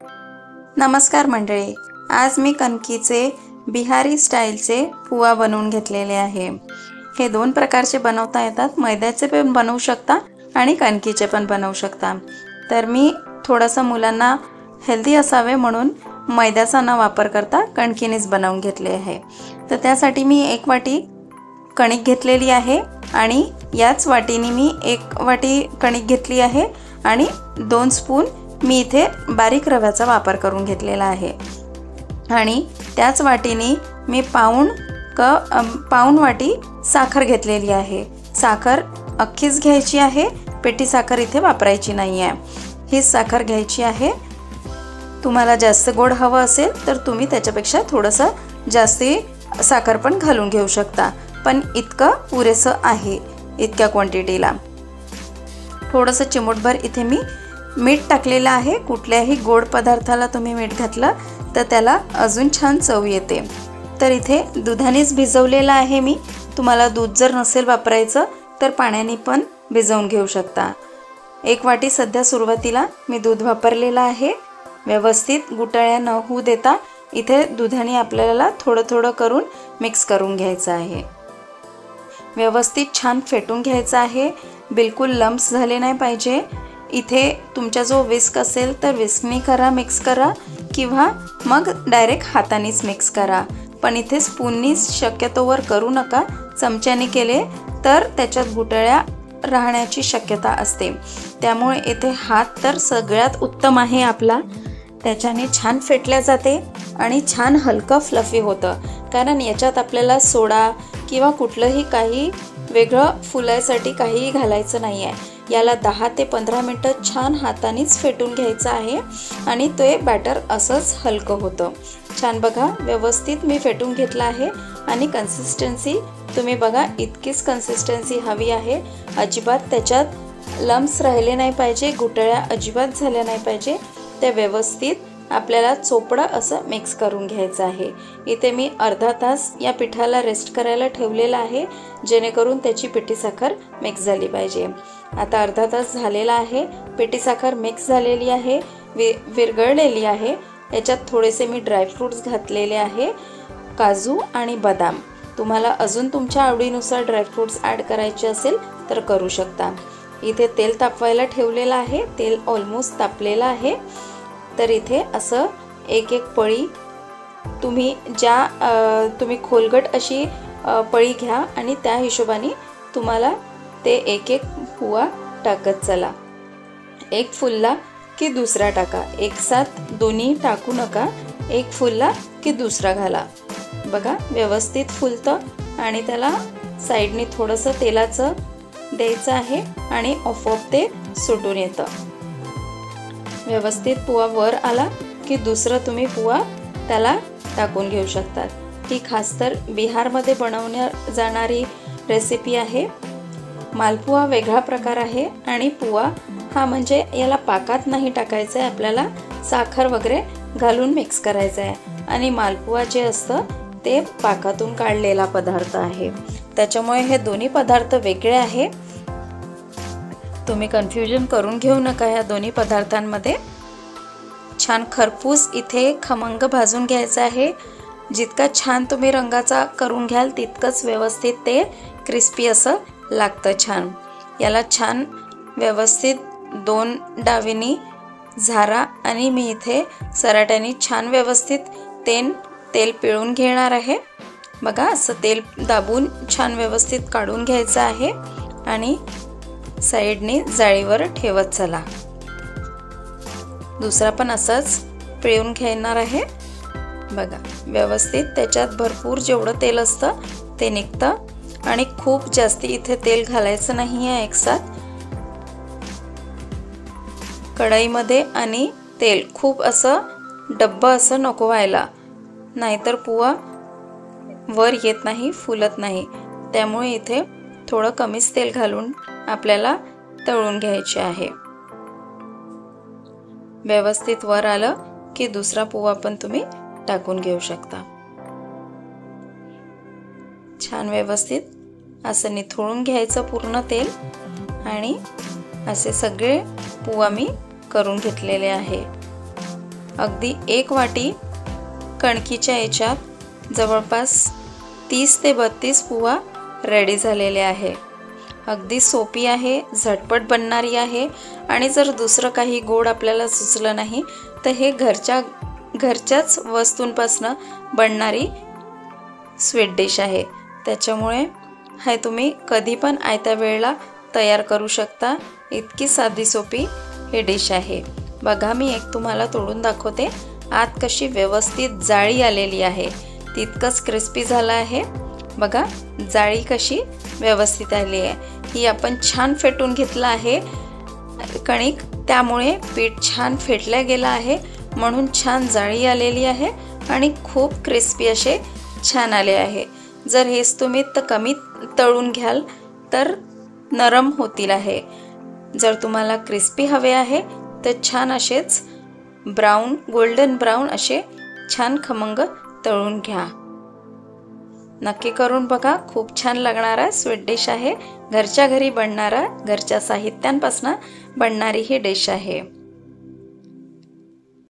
नमस्कार मंडळी, आज मी कणकीचे बिहारी स्टाईलचे पुआ बनवून घेतलेले आहे। हे दोन प्रकारचे बनवता येतात, मैद्याचे पण बनवू शकता आणि कणकीचे पण बनवू शकता। तर मी थोडंसं मुलांना हेल्दी असावे म्हणून मैद्याचा न वापर करता कणकीनेच बनवून घेतले आहे। तर त्यासाठी मी 1 वाटी कणिक घेतलेली आहे आणि याच वाटीने मी 1 वाटी कणिक घेतली आहे आणि 2 स्पून मी इथे बारीक रव्याचा वापर करून घेतलेला आहे आणि त्याच वाटीने मी पाऊण वाटी साखर घेतलेली आहे। साखर अख्खीच घ्यायची आहे, पेटी साखर इथे वापरायची नाही आहे। ही साखर घ्यायची आहे। तुम्हाला जास्त गोड हवं असेल तर तुम्ही त्याच्यापेक्षा थोडंसं जास्ती साखर पण घालून घेऊ शकता, पण इतकं पुरेसं आहे इतक्या क्वांटिटीला। थोडंसं चिमूटभर इथे मी मीठ टाकलेलं आहे। कुठल्याही गोड पदार्थाला तुम्ही मीठ घातलं तर त्याला अजून छान चव येते। तर इथे दुधानेच भिजवलेलं आहे मी। तुम्हाला दूध जर नसेल वापरायचं तर पाण्याने पण भिजवून घेऊ शकता। 1 वाटी सध्या सुरुवातीला मी दूध वापरलेलं आहे। व्यवस्थित गुठळ्या न होऊ देता इथे दुधाने आपल्याला थोडं थोडं करून मिक्स करून घ्यायचं आहे। व्यवस्थित छान फेटून घ्यायचं आहे, बिलकुल लम्प्स झाले नाही पाहिजे। इथे तुमचा जो विस्क असेल तर विस्कने करा, मिक्स करा किंवा मग डायरेक्ट हातानेच मिक्स करा, पण इथे स्पूननी शक्यतोवर करू नका। चमच्याने केले तर त्याच्यात गुठळ्या राहण्याची शक्यता असते, त्यामुळे इथे हात तर सगळ्यात उत्तम आहे आपला। त्याच्याने छान फेटल्या जाते आणि छान हलकं फ्लफी होतं, कारण याच्यात आपल्याला सोडा किंवा कुठलंही काही वेगळं फुलायसाठी काहीही घालायचं नाही आहे। याला 10 ते 15 मिनिटं छान हातानेच फेटून घ्यायचं आहे आणि ते बॅटर असंच हलकं होतं। छान बघा, व्यवस्थित मी फेटून घेतलं आहे आणि कन्सिस्टन्सी तुम्ही बघा, इतकीच कन्सिस्टन्सी हवी आहे। अजिबात त्याच्यात लम्प्स राहिले नाही पाहिजे, गुठळ्या अजिबात झाल्या नाही पाहिजे। ते व्यवस्थित आपल्याला चोपडं असं मिक्स करून घ्यायचं आहे। इथे मी अर्धा तास या पिठाला रेस्ट करायला ठेवलेलं आहे, जेणेकरून त्याची पिठी साखर मिक्स झाली पाहिजे। आता अर्धा तास झालेला आहे, पिठी साखर मिक्स झालेली आहे, विरघळलेली आहे। याच्यात थोडेसे मी ड्रायफ्रूट्स घातलेले आहे, काजू आणि बदाम। तुम्हाला अजून तुमच्या आवडीनुसार ड्रायफ्रूट्स ॲड करायचे असेल तर करू शकता। इथे तेल तापवायला ठेवलेलं आहे, तेल ऑलमोस्ट तापलेलं आहे। तर इथे असं एक पळी तुम्ही तुम्ही खोलगट अशी पळी घ्या आणि त्या हिशोबाने तुम्हाला ते एक पुआ टाकत चला। एक फुलला की दुसरा टाका, एक साथ दोन्ही टाकू नका। एक फुलला की दुसरा घाला। बघा, व्यवस्थित फुलतं आणि त्याला साईडने थोडंसं तेलाचं द्यायचं आहे आणि आपोआप ते सुटून येतं। व्यवस्थित पुआ वर आला की दुसरं तुम्ही पुआ त्याला टाकून घेऊ शकतात। ही खास तर बिहारमध्ये बनवण्यात जाणारी रेसिपी आहे। मालपुआ वेगळा प्रकार आहे आणि पुआ हा म्हणजे याला पाकात नाही टाकायचं आहे, आपल्याला साखर वगैरे घालून मिक्स करायचं आहे। आणि मालपुआ जे असतं ते पाकातून काढलेला पदार्थ आहे, त्याच्यामुळे हे दोन्ही पदार्थ वेगळे आहे। तुम्ही कन्फ्युजन करून घेऊ नका या दोन्ही पदार्थांमध्ये। छान खरपूस इथे खमंग भाजून घ्यायचं आहे। जितका छान तुम्ही रंगाचा करून घ्याल तितकंच व्यवस्थित ते क्रिस्पी असं लागतं छान। याला छान व्यवस्थित 2 डावीनी झारा आणि मी इथे सराट्याने छान व्यवस्थित तेल पिळून घेणार आहे। बघा, असं तेल दाबून छान व्यवस्थित काढून घ्यायचं आहे आणि साईडने जाळीवर ठेवत चला। दुसरा पण असंच पिळून घेणार आहे। बघा, व्यवस्थित त्याच्यात भरपूर जेवढं तेल असतं ते निघतं आणि खूप जास्ती इथे तेल घालायचं नाही आहे एकसाथ कढईमध्ये। आणि तेल खूप असं डब्बं असं नको व्हायला, नाहीतर पुआ वर येत नाही, फुलत नाही। त्यामुळे इथे थोडं कमीच तेल घालून आपल्याला तळून घ्यायचे आहे। व्यवस्थित वर आलं की दुसरा पुआ पण तुम्ही टाकून घेऊ शकता। छान व्यवस्थित असं निथळून घ्यायचं पूर्ण तेल आणि असे सगळे पुआ मी करून घेतलेले आहे। अगदी 1 वाटी कणकीच्या याच्यात जवळपास 30 ते 32 पोहा रेडी झालेले आहे। अगदी सोपी आहे, झटपट बनणारी आहे आणि जर दुसरं काही गोड आपल्याला सुचलं नाही तर हे घरच्याच वस्तूंपासून बनणारी स्वीट डिश आहे। त्याच्यामुळे हे तुम्ही कधी पण आयत्या वेळेला तयार करू शकता। इतकी साधी सोपी ही डिश आहे। बघा मी एक तुम्हाला तोडून दाखवते। आत कशी व्यवस्थित जाळी आलेली आहे, तितकंच क्रिस्पी झालं आहे। बघा जाळी कशी व्यवस्थित आली आहे। ही आपण छान फेटून घेतलं आहे कणिक, त्यामुळे पीठ छान फेटलं गेलं आहे, म्हणून छान जाळी आलेली आहे आणि खूप क्रिस्पी असे छान आले आहे। जर हेच तुम्ही कमी तळून घ्याल तर नरम होतील आहे। जर तुम्हाला क्रिस्पी हवे आहे तर छान असेच ब्राऊन गोल्डन ब्राऊन असे छान खमंग तळून घ्या। नक्की करून बघा, खूप छान लागणारा स्वीट डिश आहे। घरच्या घरी बनणारा, घरच्या साहित्यांपासून बनणारी ही डिश आहे।